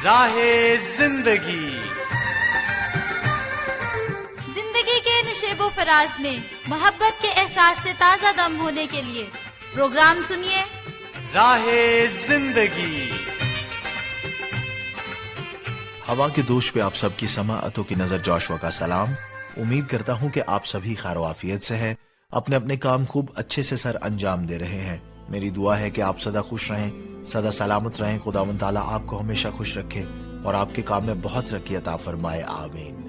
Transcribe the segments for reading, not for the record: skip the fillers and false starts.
راہ زندگی کے نشیب و فراز میں محبت کے احساس سے تازہ دم ہونے کے لیے پروگرام سنیے راہ زندگی۔ ہوا کے دوش پہ آپ سب کی سماعتوں کی نظر جوشوا کا سلام۔ امید کرتا ہوں کہ آپ سبھی خیر و عافیت سے ہیں، اپنے اپنے کام خوب اچھے سے سر انجام دے رہے ہیں۔ میری دعا ہے کہ آپ سدا خوش رہیں، سدا سلامت رہیں، خداوند تعالیٰ آپ کو ہمیشہ خوش رکھے اور آپ کے کام میں بہت ترقی عطا فرمائے، آمین۔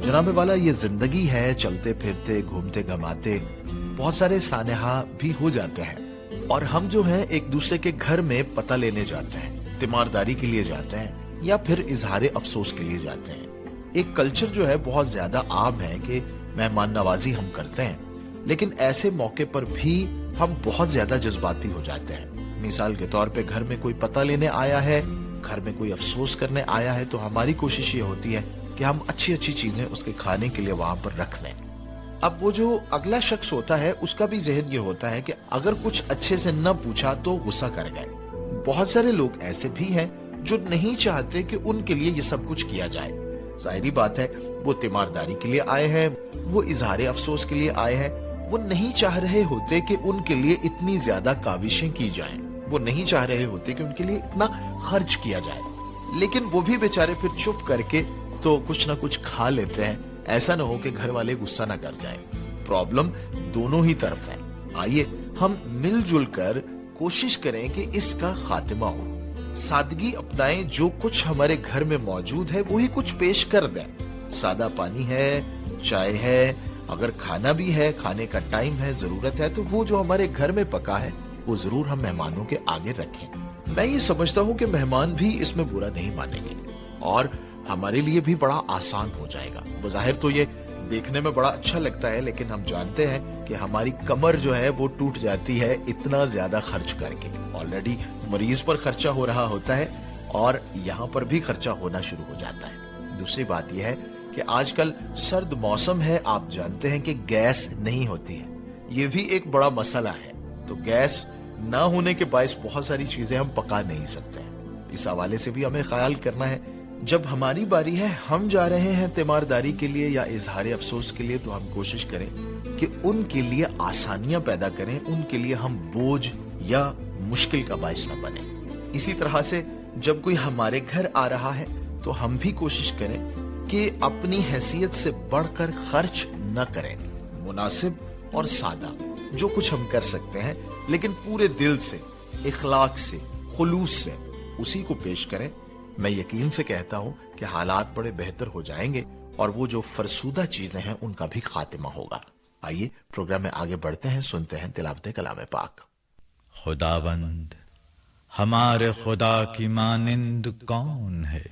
جناب والا، یہ زندگی ہے، چلتے پھرتے گھومتے گھماتے بہت سارے سانحہ بھی ہو جاتے ہیں، اور ہم جو ہیں ایک دوسرے کے گھر میں پتہ لینے جاتے ہیں، تیمارداری کے لیے جاتے ہیں یا پھر اظہار افسوس کے لیے جاتے ہیں۔ ایک کلچر جو ہے بہت زیادہ عام ہے کہ مہمان نوازی ہم کرتے ہیں، لیکن ایسے موقع پر بھی ہم بہت زیادہ جذباتی ہو جاتے ہیں۔ مثال کے طور پہ گھر میں کوئی پتہ لینے آیا ہے، گھر میں کوئی افسوس کرنے آیا ہے، تو ہماری کوشش یہ ہوتی ہے کہ ہم اچھی اچھی چیزیں اس کے کھانے کے لیے وہاں پر رکھ لیں۔ اب وہ جو اگلا شخص ہوتا ہے اس کا بھی ذہن یہ ہوتا ہے کہ اگر کچھ اچھے سے نہ پوچھا تو غصہ کر گئے۔ بہت سارے لوگ ایسے بھی ہیں جو نہیں چاہتے کہ ان کے لیے یہ سب کچھ کیا جائے۔ ظاہری بات ہے، وہ تیمارداری کے لیے آئے ہیں، وہ اظہار افسوس کے لیے آئے ہیں، وہ نہیں چاہ رہے ہوتے کہ ان کے لیے اتنی زیادہ کاوشیں کی جائیں، وہ نہیں چاہ رہے ہوتے کہ ان کے لیے اتنا خرچ کیا جائے، لیکن وہ بھی بیچارے پھر چپ کر کے تو کچھ نہ کچھ کھا لیتے ہیں، ایسا نہ ہو کہ گھر والے غصہ نہ کر جائیں۔ پرابلم دونوں ہی طرف ہے۔ آئیے ہم مل جل کر کوشش کریں کہ اس کا خاتمہ ہو، سادگی اپنائیں، جو کچھ ہمارے گھر میں موجود ہے وہی کچھ پیش کر دیں۔ سادہ پانی ہے، چائے ہے، اگر کھانا بھی ہے، کھانے کا ٹائم ہے، ضرورت ہے، تو وہ جو ہمارے گھر میں پکا ہے وہ ضرور ہم مہمانوں کے آگے رکھیں۔ میں یہ سمجھتا ہوں کہ مہمان بھی اس میں برا نہیں مانیں گے اور ہمارے لیے بھی بڑا آسان ہو جائے گا۔ بظاہر تو یہ دیکھنے میں بڑا اچھا لگتا ہے، لیکن ہم جانتے ہیں کہ ہماری کمر جو ہے وہ ٹوٹ جاتی ہے اتنا زیادہ خرچ کر کے۔ آلریڈی مریض پر خرچہ ہو رہا ہوتا ہے اور یہاں پر بھی خرچہ ہونا شروع ہو جاتا ہے۔ دوسری بات یہ ہے کہ آج کل سرد موسم ہے، آپ جانتے ہیں کہ گیس نہیں ہوتی ہے، یہ بھی ایک بڑا مسئلہ ہے۔ تو گیس نہ ہونے کے باعث بہت ساری چیزیں ہم پکا نہیں سکتے۔ اس حوالے سے بھی ہمیں خیال کرنا ہے، جب ہماری باری ہے، ہم جا رہے ہیں تیمارداری کے لیے یا اظہار افسوس کے لیے، تو ہم کوشش کریں کہ ان کے لیے آسانیاں پیدا کریں، ان کے لیے ہم بوجھ یا مشکل کا باعث نہ بنیں۔ اسی طرح سے جب کوئی ہمارے گھر آ رہا ہے تو ہم بھی کوشش کریں کہ اپنی حیثیت سے بڑھ کر خرچ نہ کریں، مناسب اور سادہ جو کچھ ہم کر سکتے ہیں، لیکن پورے دل سے، اخلاق سے، خلوص سے اسی کو پیش کریں۔ میں یقین سے کہتا ہوں کہ حالات بڑے بہتر ہو جائیں گے اور وہ جو فرسودہ چیزیں ہیں ان کا بھی خاتمہ ہوگا۔ آئیے پروگرام میں آگے بڑھتے ہیں، سنتے ہیں تلاوت کلام پاک۔ خداوند، ہمارے خدا کی مانند کون ہے،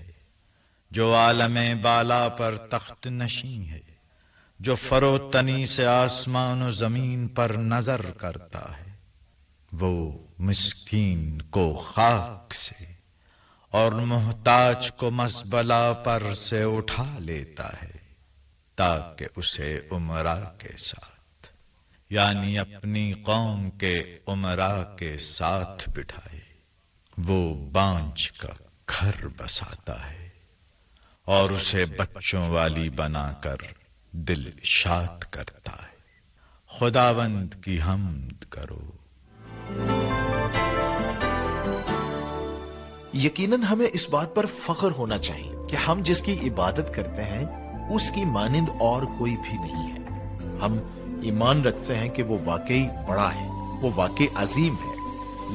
جو عالم بالا پر تخت نشین ہے، جو فروتنی سے آسمان و زمین پر نظر کرتا ہے، وہ مسکین کو خاک سے اور محتاج کو مزبلہ پر سے اٹھا لیتا ہے تاکہ اسے امراء کے ساتھ، یعنی اپنی قوم کے امراء کے ساتھ بٹھائے۔ وہ بانجھ کا گھر بساتا ہے اور اسے بچوں والی بنا کر دل شاد کرتا ہے۔ خداوند کی حمد کرو۔ یقیناً ہمیں اس بات پر فخر ہونا چاہیے کہ ہم جس کی عبادت کرتے ہیں اس کی مانند اور کوئی بھی نہیں ہے۔ ہم ایمان رکھتے ہیں کہ وہ واقعی بڑا ہے، وہ واقعی عظیم ہے،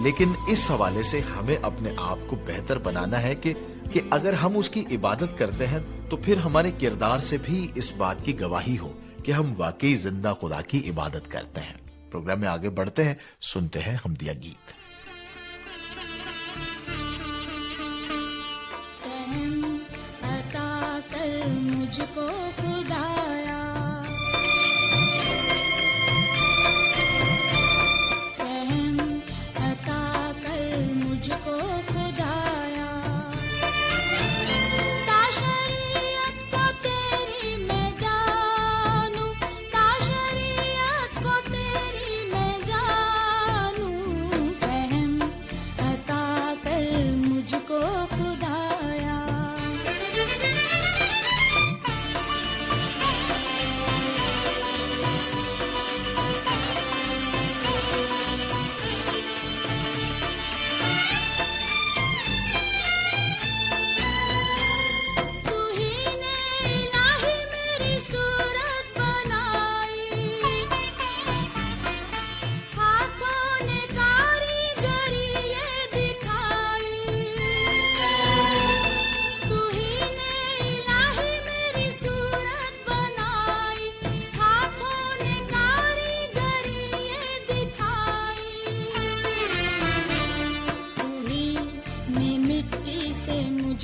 لیکن اس حوالے سے ہمیں اپنے آپ کو بہتر بنانا ہے کہ اگر ہم اس کی عبادت کرتے ہیں تو پھر ہمارے کردار سے بھی اس بات کی گواہی ہو کہ ہم واقعی زندہ خدا کی عبادت کرتے ہیں۔ پروگرام میں آگے بڑھتے ہیں، سنتے ہیں حمدیہ گیت۔ مجھ کو خدایا رحم عطا کر، مجھ کو خدایا، تا شریعت کو تیری میں جانوں، تا شریعت کو تیری میں جانوں، رحم عطا کر مجھ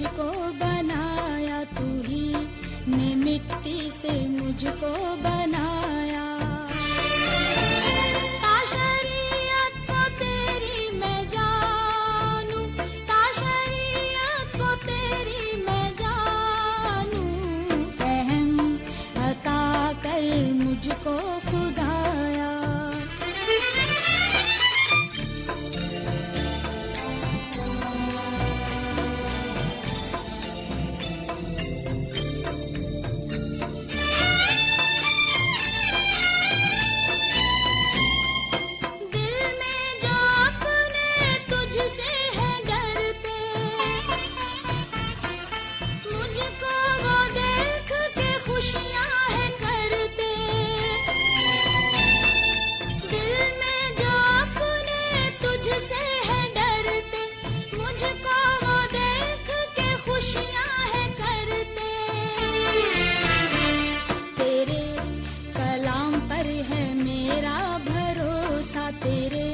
مجھ کو بنایا، تو ہی نے مٹی سے مجھ کو بنایا. تا شریعت کو تیری میں جانوں، تا شریعت کو تیری میں جانوں، فہم عطا کر مجھ کو خدایا. تیرے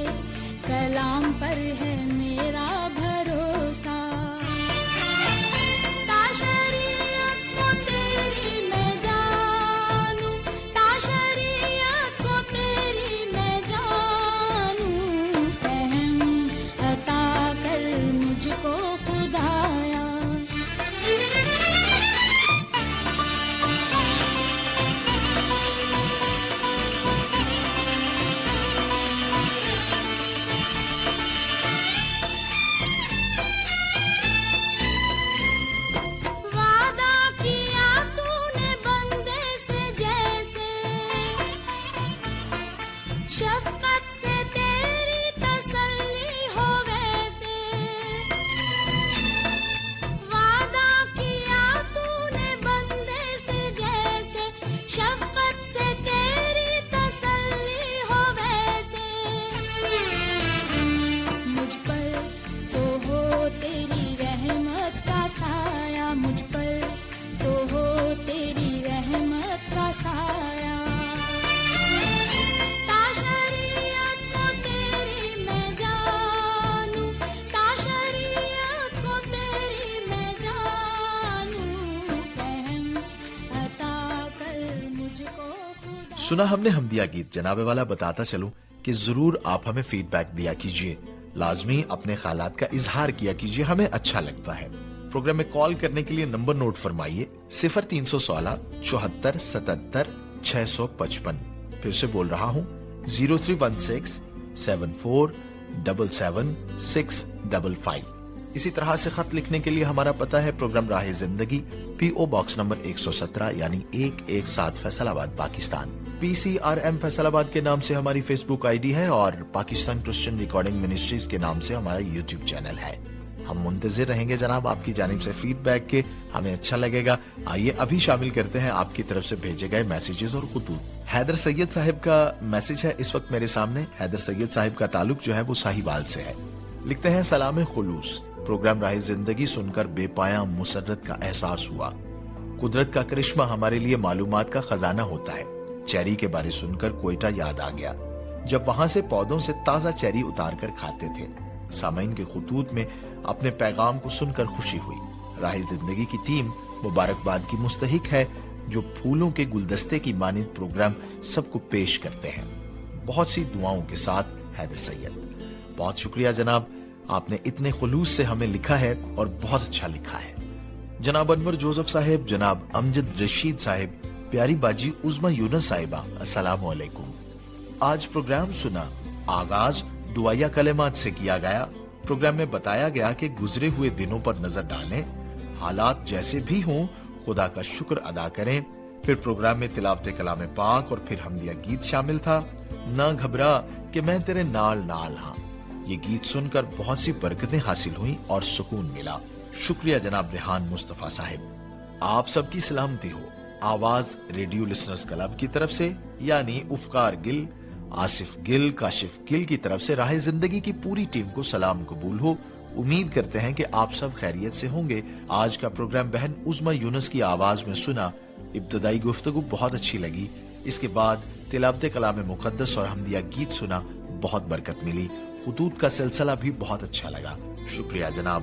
کلام پر ہے میرا بھروسہ. تا شریعت کو تیری میں جانوں، تا شریعت کو تیری میں جانوں، فہم عطا کر مجھ کو خدایا. شفقت سے تیری تسلی ہو ویسے، وعدہ کیا تو نے بندے سے جیسے، شفقت سے تیری تسلی ہو ویسے. مجھ پر تو ہو تیری رحمت کا سایہ، مجھ پر تو ہو تیری رحمت کا سایہ. سنا ہم نے حمدیہ گیت. جناب والا بتاتا چلوں کہ ضرور آپ ہمیں فیڈ بیک دیا کیجئے، لازمی اپنے خیالات کا اظہار کیا کیجئے، ہمیں اچھا لگتا ہے. پروگرام میں کال کرنے کے لیے نمبر نوٹ فرمائیے 0316 74 77 655. پھر سے بول رہا ہوں 0316 74 77 655. اسی طرح سے خط لکھنے کے لیے ہمارا پتہ ہے پروگرام راہ زندگی، پی او باکس نمبر 117 یعنی 117 فیصل آباد پاکستان. PCRM فیصل آباد کے نام سے ہماری فیس بک آئی ڈی ہے اور پاکستان کرسچن ریکارڈنگ منسٹریز کے نام سے ہمارا یوٹیوب چینل ہے. ہم منتظر رہیں گے جناب آپ کی جانب سے فیڈ بیک کے، ہمیں اچھا لگے گا. آئیے ابھی شامل کرتے ہیں آپ کی طرف سے بھیجے گئے میسیجز اور خطوط. حیدر سید صاحب کا میسج ہے اس وقت میرے سامنے. حیدر سید صاحب کا تعلق جو ہے وہ ساہیوال سے ہے. لکھتے ہیں سلام خلوص، پروگرام راہ زندگی سن کر بے پایاں مسرت کا احساس ہوا. قدرت کا کرشمہ ہمارے لیے معلومات کا خزانہ ہوتا ہے. چیری کے بارے سن کر کوئٹہ یاد آ گیا، جب وہاں سے پودوں سے تازہ چیری اتار کر کھاتے تھے. سامعین کے خطوط میں اپنے پیغام کو سن کر خوشی ہوئی. راہ زندگی کی ٹیم مبارکباد کی مستحق ہے جو پھولوں کے گلدستے کی مانند پروگرام سب کو پیش کرتے ہیں. بہت سی دعاؤں کے ساتھ حیدر سید. بہت شکریہ جناب، آپ نے اتنے خلوص سے ہمیں لکھا ہے اور بہت اچھا لکھا ہے. جناب انور جوزف صاحب، جناب امجد رشید صاحب، پیاری باجی عظما یونس صاحبہ، السلام علیکم. آج پروگرام سنا، آغاز دعائیہ کلمات سے کیا گیا. پروگرام میں بتایا گیا کہ گزرے ہوئے دنوں پر نظر ڈالیں، حالات جیسے بھی ہوں خدا کا شکر ادا کریں. پھر پروگرام میں تلاوت کلام پاک اور پھر حمدیہ گیت شامل تھا. نہ گھبرا کہ میں تیرے نال نال ہاں. یہ گیت سن کر بہت سی برکتیں حاصل ہوئیں اور سکون ملا. شکریہ جناب ریحان مصطفیٰ صاحب. آپ سب کی سلامتی ہو. آواز ریڈیو لسنرز کلب کی طرف سے یعنی افکار گل، آصف گل، کاشف گل کی طرف سے راہ زندگی کی پوری ٹیم کو سلام قبول ہو. امید کرتے ہیں کہ آپ سب خیریت سے ہوں گے. آج کا پروگرام بہن عظما یونس کی آواز میں سنا. ابتدائی گفتگو بہت اچھی لگی. اس کے بعد تلاوت کلام مقدس اور حمدیہ گیت سنا، بہت برکت ملی. خطوط کا سلسلہ بھی بہت اچھا لگا. شکریہ جناب.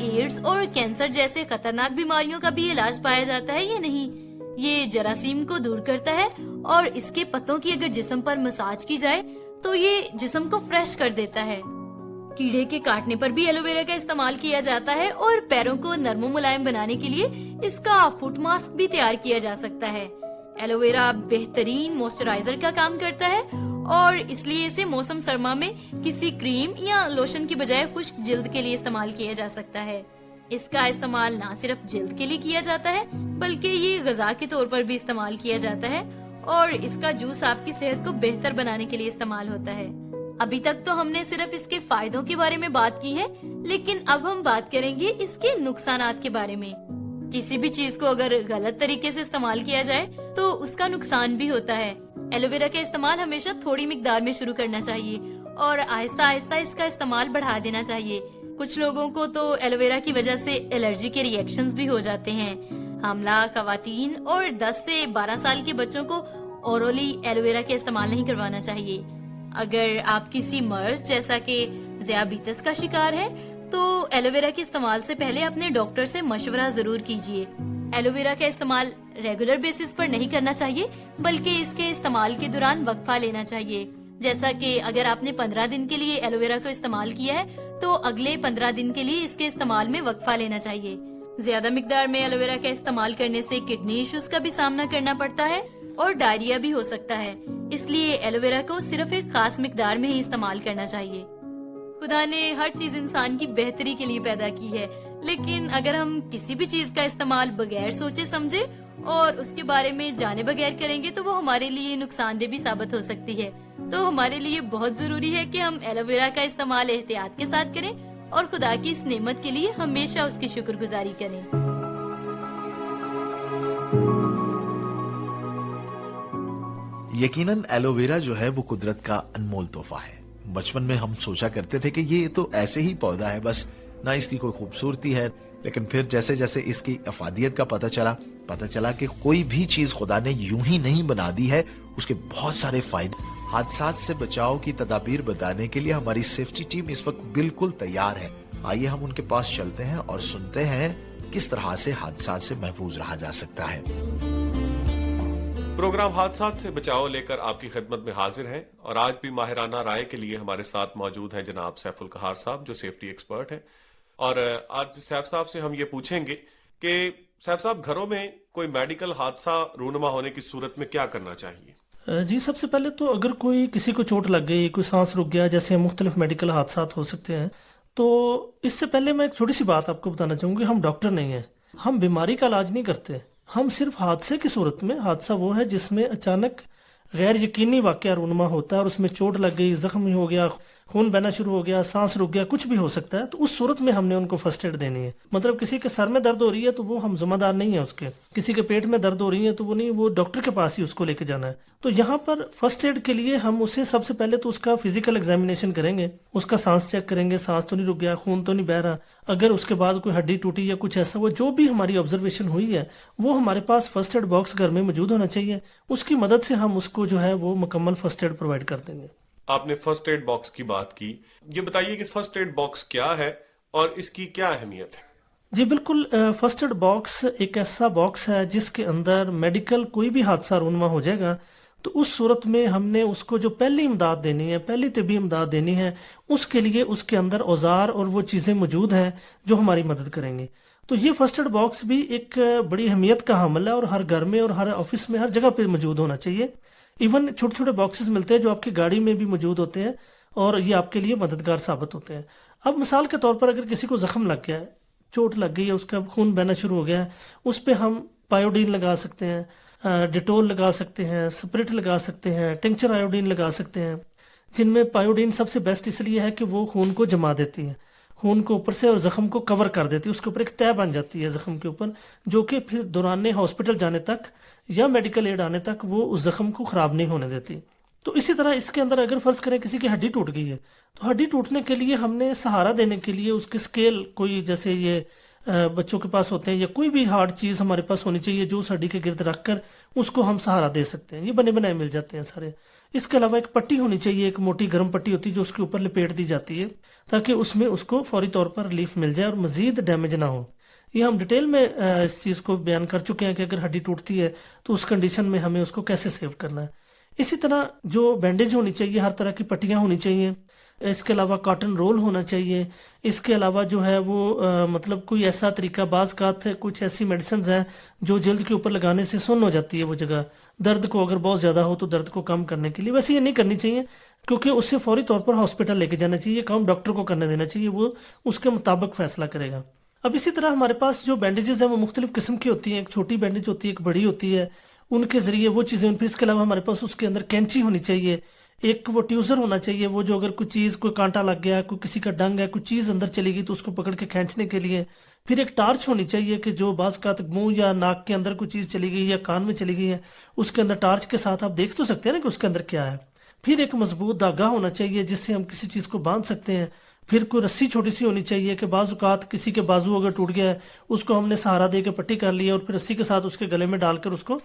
ایڈز اور کینسر جیسے خطرناک بیماریوں کا بھی علاج پایا جاتا ہے یا نہیں۔ یہ جراثیم کو دور کرتا ہے اور اس کے پتوں کی اگر جسم پر مساج کی جائے تو یہ جسم کو فریش کر دیتا ہے۔ کیڑے کے کاٹنے پر بھی ایلو ویرا کا استعمال کیا جاتا ہے اور پیروں کو نرم و ملائم بنانے کے لیے اس کا فٹ ماسک بھی تیار کیا جا سکتا ہے۔ ایلو ویرا بہترین موئسچرائزر کا کام کرتا ہے اور اس لیے اسے موسم سرما میں کسی کریم یا لوشن کی بجائے خشک جلد کے لیے استعمال کیا جا سکتا ہے۔ اس کا استعمال نہ صرف جلد کے لیے کیا جاتا ہے بلکہ یہ غذا کے طور پر بھی استعمال کیا جاتا ہے اور اس کا جوس آپ کی صحت کو بہتر بنانے کے لیے استعمال ہوتا ہے۔ ابھی تک تو ہم نے صرف اس کے فائدوں کے بارے میں بات کی ہے، لیکن اب ہم بات کریں گے اس کے نقصانات کے بارے میں۔ کسی بھی چیز کو اگر غلط طریقے سے استعمال کیا جائے تو اس کا نقصان بھی ہوتا ہے۔ ایلو ویرا کا استعمال ہمیشہ تھوڑی مقدار میں شروع کرنا چاہیے اور آہستہ آہستہ اس کا استعمال بڑھا دینا چاہیے۔ کچھ لوگوں کو تو ایلو ویرا کی وجہ سے الرجی کے ری ایکشنز بھی ہو جاتے ہیں۔ حاملہ خواتین اور 10 سے 12 سال کے بچوں کو اورولی ایلو ویرا کا استعمال نہیں کروانا چاہیے۔ اگر آپ کسی مرض جیسا کہ ذیابیطس کا شکار ہے تو ایلو ویرا کے استعمال سے پہلے اپنے ڈاکٹر سے مشورہ ضرور کیجیے۔ ایلو ویرا کا استعمال ریگولر بیسس پر نہیں کرنا چاہیے بلکہ اس کے استعمال کے دوران وقفہ لینا چاہیے۔ جیسا کہ اگر آپ نے 15 دن کے لیے ایلو ویرا کو استعمال کیا ہے تو اگلے 15 دن کے لیے اس کے استعمال میں وقفہ لینا چاہیے۔ زیادہ مقدار میں ایلو ویرا کا استعمال کرنے سے کڈنی ایشوز کا بھی سامنا کرنا پڑتا ہے اور ڈائریا بھی ہو سکتا ہے، اس لیے ایلو ویرا کو صرف ایک خاص مقدار میں ہی استعمال کرنا چاہیے۔ خدا نے ہر چیز انسان کی بہتری کے لیے پیدا کی ہے، لیکن اگر ہم کسی بھی چیز کا استعمال بغیر سوچے سمجھے اور اس کے بارے میں جانے بغیر کریں گے تو وہ ہمارے لیے نقصان دہ بھی ثابت ہو سکتی ہے۔ تو ہمارے لیے بہت ضروری ہے کہ ہم ایلو ویرا کا استعمال احتیاط کے ساتھ کریں اور خدا کی اس نعمت کے لیے ہمیشہ اس کی شکر گزاری کریں۔ یقیناً ایلو ویرا جو ہے وہ قدرت کا انمول تحفہ ہے۔ بچپن میں ہم سوچا کرتے تھے کہ یہ تو ایسے ہی پودا ہے، بس نہ اس کی کوئی خوبصورتی ہے، لیکن پھر جیسے جیسے اس کی افادیت کا پتہ چلا کہ کوئی بھی چیز خدا نے یوں ہی نہیں بنا دی ہے، اس کے بہت سارے فائدے۔ حادثات سے بچاؤ کی تدابیر بتانے کے لیے ہماری سیفٹی ٹیم اس وقت بالکل تیار ہے۔ آئیے ہم ان کے پاس چلتے ہیں اور سنتے ہیں کس طرح سے حادثات سے محفوظ رہا جا سکتا ہے۔ پروگرام حادثات سے بچاؤ لے کر آپ کی خدمت میں حاضر ہیں اور آج بھی ماہرانہ رائے کے لیے ہمارے ساتھ موجود ہیں جناب سیف القہار صاحب جو سیفٹی ایکسپرٹ ہیں۔ اور آج سیف صاحب سے ہم یہ پوچھیں گے کہ سیف صاحب گھروں میں کوئی میڈیکل حادثہ رونما ہونے کی صورت میں کیا کرنا چاہیے؟ جی سب سے پہلے تو اگر کوئی کسی کو چوٹ لگ گئی، کوئی سانس رک گیا، جیسے مختلف میڈیکل حادثات ہو سکتے ہیں، تو اس سے پہلے میں ایک چھوٹی سی بات آپ کو بتانا چاہوں گی۔ ہم ڈاکٹر نہیں ہیں، ہم بیماری کا علاج نہیں کرتے، ہم صرف حادثے کی صورت میں، حادثہ وہ ہے جس میں اچانک غیر یقینی واقعہ رونما ہوتا ہے اور اس میں چوٹ لگ گئی، زخم ہو گیا، خون بہنا شروع ہو گیا، سانس رک گیا، کچھ بھی ہو سکتا ہے، تو اس صورت میں ہم نے ان کو فرسٹ ایڈ دینی ہے۔ مطلب کسی کے سر میں درد ہو رہی ہے تو وہ ہم ذمہ دار نہیں ہیں اس کے، کسی کے پیٹ میں درد ہو رہی ہے تو وہ نہیں، وہ ڈاکٹر کے پاس ہی اس کو لے کے جانا ہے۔ تو یہاں پر فرسٹ ایڈ کے لیے ہم اسے سب سے پہلے تو اس کا فزیکل ایگزامینیشن کریں گے، اس کا سانس چیک کریں گے، سانس تو نہیں رک گیا، خون تو نہیں بہ رہا، اگر اس کے بعد کوئی ہڈی ٹوٹی یا کچھ ایسا ہوا، جو بھی ہماری آبزرویشن ہوئی ہے وہ ہمارے پاس فرسٹ ایڈ باکس گھر میں موجود ہونا چاہیے، اس کی مدد سے ہم اس کو جو ہے وہ مکمل فرسٹ ایڈ پرووائڈ کر دیں گے۔ آپ نے فرسٹ ایڈ باکس کی بات کی، یہ بتائیے کہ فرسٹ ایڈ باکس کیا ہے اور اس کی کیا اہمیت ہے؟ جی بالکل، فرسٹ ایڈ باکس ایک ایسا باکس ہے جس کے اندر میڈیکل کوئی بھی حادثہ رونما ہو جائے گا تو اس صورت میں ہم نے اس کو جو پہلی امداد دینی ہے، پہلی طبی امداد دینی ہے، اس کے لیے اس کے اندر اوزار اور وہ چیزیں موجود ہیں جو ہماری مدد کریں گے۔ تو یہ فرسٹ ایڈ باکس بھی ایک بڑی اہمیت کا حامل ہے اور ہر گھر میں اور ہر آفس میں ہر جگہ پہ موجود ہونا چاہیے۔ ایون چھوٹے چھوٹے باکسز ملتے ہیں جو آپ کی گاڑی میں بھی موجود ہوتے ہیں اور یہ آپ کے لیے مددگار ثابت ہوتے ہیں۔ اب مثال کے طور پر اگر کسی کو زخم لگ گیا ہے، چوٹ لگ گئی ہے، اس کا خون بہنا شروع ہو گیا ہے، اس پہ ہم پائیوڈین لگا سکتے ہیں، ڈیٹول لگا سکتے ہیں، اسپرٹ لگا سکتے ہیں، ٹنکچر آیوڈین لگا سکتے ہیں، جن میں پائیوڈین سب سے بیسٹ اس لیے ہے کہ وہ خون کو جما دیتی ہے، خون کو اوپر سے اور زخم کو کور کر دیتی ہے، اس کے اوپر ایک تہ بن جاتی ہے زخم کے اوپر، جو کہ پھر دوران ہاسپٹل جانے تک یا میڈیکل ایڈ آنے تک وہ اس زخم کو خراب نہیں ہونے دیتی۔ تو اسی طرح اس کے اندر اگر فرض کریں کسی کی ہڈی ٹوٹ گئی ہے تو ہڈی ٹوٹنے کے لیے ہم نے سہارا دینے کے لیے اس کے اسکیل، کوئی جیسے یہ بچوں کے پاس ہوتے ہیں یا کوئی بھی ہارڈ چیز ہمارے پاس ہونی چاہیے جو اس ہڈی کے گرد رکھ کر اس کو ہم سہارا دے سکتے ہیں، یہ بنے بنائے مل جاتے ہیں سارے، اس کے علاوہ ایک پٹی ہونی چاہیے، ایک موٹی گرم پٹی ہوتی ہے جو اس کے اوپر لپیٹ دی جاتی ہے تاکہ اس میں اس کو فوری طور پر ریلیف مل جائے اور مزید ڈیمیج نہ ہو. یہ ہم ڈیٹیل میں اس چیز کو بیان کر چکے ہیں کہ اگر ہڈی ٹوٹتی ہے تو اس کنڈیشن میں ہمیں اس کو کیسے سیو کرنا ہے. اسی طرح جو بینڈیج ہونی چاہیے، ہر طرح کی پٹیاں ہونی چاہیے. اس کے علاوہ کاٹن رول ہونا چاہیے. اس کے علاوہ جو ہے وہ مطلب کوئی ایسا طریقہ، بعض اوقات کچھ ایسی میڈیسنز ہیں جو جلد کے اوپر لگانے سے سن ہو جاتی ہے وہ جگہ، درد کو اگر بہت زیادہ ہو تو درد کو کم کرنے کے لیے. ویسے یہ نہیں کرنی چاہیے کیونکہ اس سے فوری طور پر ہاسپٹل لے کے جانا چاہیے. یہ کام ڈاکٹر کو کرنے دینا چاہیے، وہ اس کے مطابق فیصلہ کرے گا. اب اسی طرح ہمارے پاس جو بینڈیجز ہیں وہ مختلف قسم کی ہوتی ہیں. ایک چھوٹی بینڈیج ہوتی ہے، ایک بڑی ہوتی ہے، ان کے ذریعے وہ چیزیں. پھر اس کے علاوہ ہمارے پاس اس کے اندر کینچی ہونی چاہیے، ایک وہ ٹیوزر ہونا چاہیے، وہ جو اگر کوئی چیز، کوئی کانٹا لگ گیا، کوئی کسی کا ڈنگ ہے، کوئی چیز اندر چلی گئی تو اس کو پکڑ کے کھینچنے کے لیے. پھر ایک ٹارچ ہونی چاہیے کہ جو بعض کا منہ یا ناک کے اندر کوئی چیز چلی گئی یا کان میں چلی گئی ہے، اس کے اندر ٹارچ کے ساتھ آپ دیکھ تو سکتے ہیں نا کہ اس کے اندر کیا ہے. پھر ایک مضبوط دھاگا ہونا چاہیے جس سے ہم کسی چیز کو باندھ سکتے ہیں. پھر کوئی رسی چھوٹی سی ہونی چاہیے کہ بعض اوقات کسی کے بازو اگر ٹوٹ گیا ہے اس کو ہم نے سہارا دے کے پٹی کر لی اور پھر رسی کے ساتھ اس کے گلے میں ڈال کر اس کو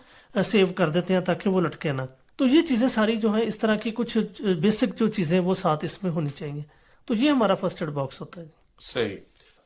سیو کر دیتے ہیں تاکہ وہ لٹکے نہ. تو یہ چیزیں ساری جو ہیں اس طرح کی کچھ بیسک جو چیزیں وہ ساتھ اس میں ہونی چاہیے. تو یہ ہمارا فرسٹ ایڈ باکس ہوتا ہے. صحیح.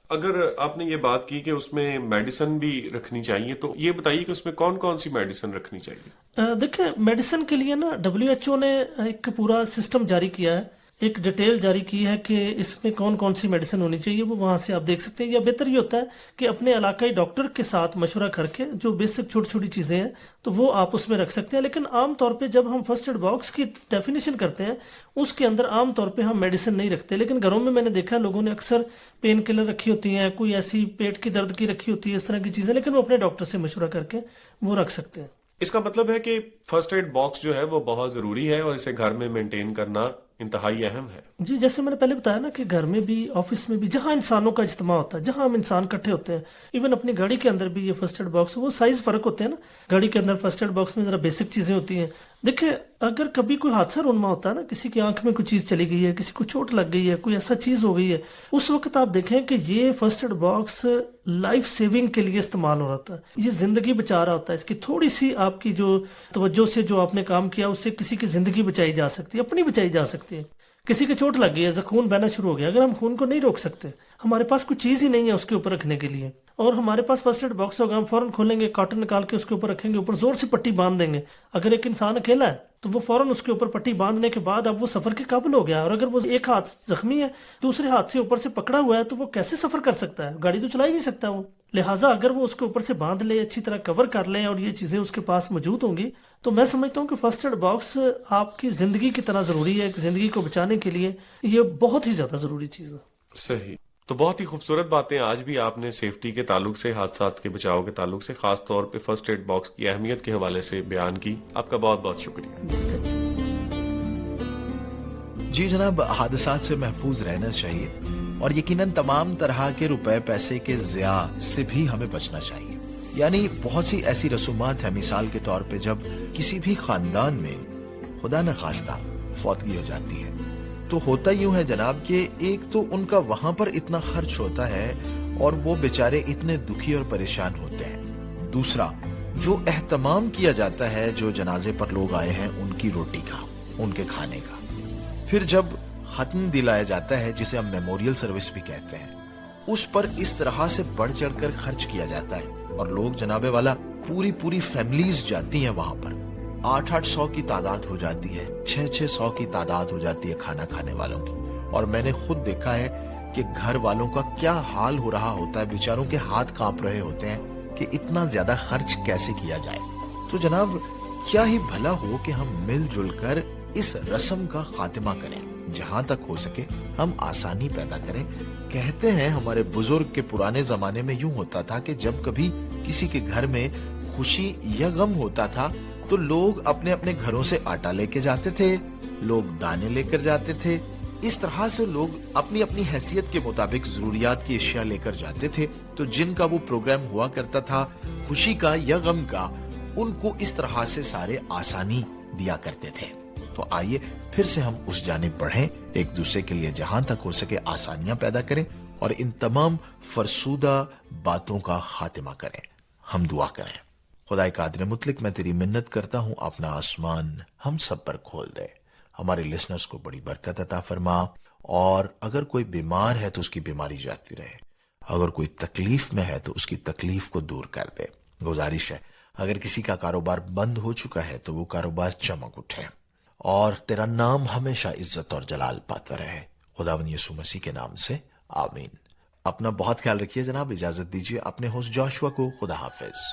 اگر آپ نے یہ بات کی کہ اس میں میڈیسن بھی رکھنی چاہیے تو یہ بتائیے کہ اس میں کون کون سی میڈیسن رکھنی چاہیے؟ دیکھیں میڈیسن کے لیے نا WHO نے ایک پورا سسٹم جاری کیا ہے، ایک ڈیٹیل جاری کی ہے کہ اس میں کون کون سی میڈیسن ہونی چاہیے. وہ وہاں سے آپ دیکھ سکتے ہیں. یا بہتر یہ ہوتا ہے کہ اپنے علاقائی ڈاکٹر کے ساتھ مشورہ کر کے جو بیسک چھوٹی چھوٹی چیزیں ہیں تو وہ آپ اس میں رکھ سکتے ہیں. لیکن عام طور پہ جب ہم فرسٹ ایڈ باکس کی ڈیفینیشن کرتے ہیں اس کے اندر عام طور پہ ہم میڈیسن نہیں رکھتے. لیکن گھروں میں نے دیکھا لوگوں نے اکثر پین کلر رکھی ہوتی ہیں، کوئی ایسی پیٹ کی درد کی رکھی ہوتی ہے، اس طرح کی چیزیں، لیکن وہ اپنے ڈاکٹر سے مشورہ کر کے وہ رکھ سکتے ہیں. اس کا مطلب ہے کہ فرسٹ ایڈ باکس جو ہے وہ بہت ضروری ہے اور اسے گھر میں مینٹین کرنا انتہائی اہم ہے. جی جیسے میں نے پہلے بتایا نا کہ گھر میں بھی، آفس میں بھی، جہاں انسانوں کا اجتماع ہوتا ہے، جہاں ہم انسان اکٹھے ہوتے ہیں، ایون اپنی گاڑی کے اندر بھی یہ فرسٹ ایڈ باکس، وہ سائز فرق ہوتے ہیں نا. گاڑی کے اندر فرسٹ ایڈ باکس میں ذرا بیسک چیزیں ہوتی ہیں. دیکھیں اگر کبھی کوئی حادثہ رونما ہوتا ہے نا، کسی کی آنکھ میں کوئی چیز چلی گئی ہے، کسی کو چوٹ لگ گئی ہے، کوئی ایسا چیز ہو گئی ہے، اس وقت آپ دیکھیں کہ یہ first aid box life saving کے لیے استعمال ہو رہا ہوتا ہے. یہ زندگی بچا رہا ہوتا ہے. اس کی تھوڑی سی آپ کی جو توجہ سے جو آپ نے کام کیا اس سے کسی کی زندگی بچائی جا سکتی ہے، اپنی بچائی جا سکتی ہے. کسی کی چوٹ لگ گئی ہے، خون بہنا شروع ہو گیا، اگر ہم خون کو نہیں روک سکتے، ہمارے پاس کوئی چیز ہی نہیں ہے اس کے اوپر رکھنے کے لیے، اور ہمارے پاس فرسٹ ایڈ باکس ہوگا، ہم فوراً کھولیں گے، کاٹن نکال کے اس کے اوپر رکھیں گے، اوپر زور سے پٹی باندھ دیں گے. اگر ایک انسان اکیلا ہے تو وہ فوراً اس کے اوپر پٹی باندھنے کے بعد اب وہ سفر کے قابل ہو گیا. اور اگر وہ ایک ہاتھ زخمی ہے، دوسرے ہاتھ سے اوپر سے پکڑا ہوا ہے، تو وہ کیسے سفر کر سکتا ہے؟ گاڑی تو چلا ہی نہیں سکتا وہ. لہٰذا اگر وہ اس کے اوپر سے باندھ لے، اچھی طرح کور کر لیں اور یہ چیزیں اس کے پاس موجود ہوں گی، تو میں سمجھتا ہوں کہ فرسٹ ایڈ باکس آپ کی زندگی کی طرح ضروری ہے. ایک زندگی کو بچانے کے لیے یہ بہت ہی زیادہ ضروری چیز ہے. صحیح. تو بہت ہی خوبصورت باتیں آج بھی آپ نے سیفٹی کے تعلق سے، حادثات کے بچاؤ کے تعلق سے، خاص طور پہ فرسٹ ایڈ باکس کی اہمیت کے حوالے سے بیان کی. آپ کا بہت بہت شکریہ. جی جناب، حادثات سے محفوظ رہنا چاہیے اور یقیناً تمام طرح کے روپے پیسے کے ضیاع سے بھی ہمیں بچنا چاہیے. یعنی بہت سی ایسی رسومات ہیں، مثال کے طور پہ جب کسی بھی خاندان میں خدا نخواستہ فوتگی ہو جاتی ہے تو ہوتا یوں ہے جناب کہ ایک تو ان کا وہاں پر اتنا خرچ ہوتا ہے اور وہ بیچارے اتنے دکھی اور پریشان ہوتے ہیں. دوسرا، جو اہتمام کیا جاتا ہے جو جنازے پر لوگ آئے ہیں ان کی روٹی کا، ان کے کھانے کا. پھر جب ختم دلایا جاتا ہے جسے ہم میموریل سروس بھی کہتے ہیں، اس پر اس طرح سے بڑھ چڑھ کر خرچ کیا جاتا ہے اور لوگ جناب والا پوری فیملیز جاتی ہیں وہاں پر. 800 کی تعداد ہو جاتی ہے، 600 کی تعداد ہو جاتی ہے کھانا کھانے والوں کی. اور میں نے خود دیکھا ہے کہ گھر والوں کا کیا حال ہو رہا ہوتا ہے، بیچاروں کے ہاتھ کانپ رہے ہوتے ہیں کہ اتنا زیادہ خرچ کیسے کیا جائے. تو جناب کیا ہی بھلا ہو کہ ہم مل جل کر اس رسم کا خاتمہ کریں، جہاں تک ہو سکے ہم آسانی پیدا کریں. کہتے ہیں ہمارے بزرگ کے پرانے زمانے میں یوں ہوتا تھا کہ جب کبھی کسی کے گھر میں خوشی یا غم ہوتا تھا تو لوگ اپنے اپنے گھروں سے آٹا لے کے جاتے تھے، لوگ دانے لے کر جاتے تھے. اس طرح سے لوگ اپنی اپنی حیثیت کے مطابق ضروریات کی اشیاء لے کر جاتے تھے. تو جن کا وہ پروگرام ہوا کرتا تھا خوشی کا یا غم کا، ان کو اس طرح سے سارے آسانی دیا کرتے تھے. تو آئیے پھر سے ہم اس جانب بڑھیں، ایک دوسرے کے لیے جہاں تک ہو سکے آسانیاں پیدا کریں اور ان تمام فرسودہ باتوں کا خاتمہ کریں. ہم دعا کریں. خدا قادر مطلق میں تیری منت کرتا ہوں اپنا آسمان ہم سب پر کھول دے، ہمارے لسنرز کو بڑی برکت عطا فرما، اور اگر کوئی بیمار ہے تو اس کی بیماری جاتی رہے، اگر کوئی تکلیف میں ہے تو اس کی تکلیف کو دور کر دے۔ گزارش ہے اگر کسی کا کاروبار بند ہو چکا ہے تو وہ کاروبار چمک اٹھے، اور تیرا نام ہمیشہ عزت اور جلال پاتا رہے، خداوند یسوع مسیح کے نام سے آمین۔ اپنا بہت خیال رکھیے جناب، اجازت دیجیے اپنے ہوسٹ جوشوا کو، خدا حافظ۔